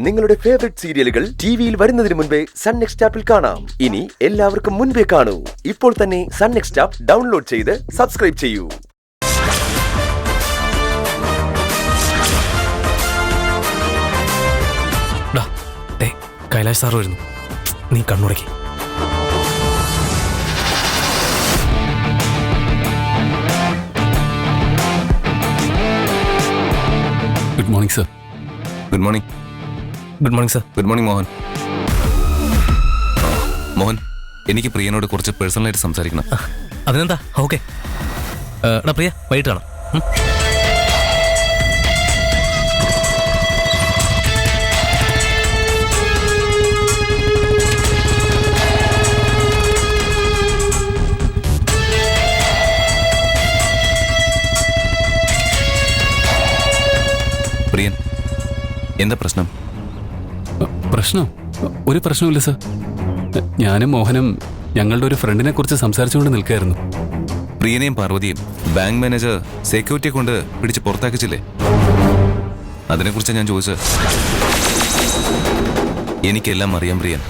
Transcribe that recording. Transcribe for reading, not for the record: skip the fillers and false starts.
നിങ്ങളുടെ ഫേവറേറ്റ് സീരിയലുകൾ ടിവിയിൽ വരുന്നതിന് മുൻപേ സൺ നെക്സ്റ്റ് ആപ്പിൽ കാണാം. ഇനി എല്ലാവർക്കും മുൻപേ കാണൂ. ഇപ്പോൾ തന്നെ സൺ നെക്സ്റ്റ് ആപ്പ് ഡൗൺലോഡ് ചെയ്ത് സബ്സ്ക്രൈബ് ചെയ്യൂ. കൈലാഷ് സാർ വരുന്നു, നീ കണ്ണുടക്കി. Good morning sir. Good morning. Good morning sir. Good morning Mohan. Mohan, എനിക്ക് പ്രിയനോട് കുറച്ച് പേഴ്സണലായിട്ട് സംസാരിക്കണം. അതിനെന്താ, ഓക്കെ. പ്രിയ, വൈകിട്ട് കാണാം. പ്രിയൻ, എന്താ പ്രശ്നം? പ്രശ്നം? ഒരു പ്രശ്നമില്ല സർ. ഞാനും മോഹനും ഞങ്ങളുടെ ഒരു ഫ്രണ്ടിനെ കുറിച്ച് സംസാരിച്ചുകൊണ്ട് നിൽക്കുകയായിരുന്നു. പ്രിയനെയും പാർവതിയും ബാങ്ക് മാനേജർ സെക്യൂരിറ്റിയെ കൊണ്ട് പിടിച്ച് പുറത്താക്കിച്ചില്ലേ? അതിനെക്കുറിച്ച് ഞാൻ ചോദിച്ചത്. എനിക്കെല്ലാം അറിയാം പ്രിയൻ.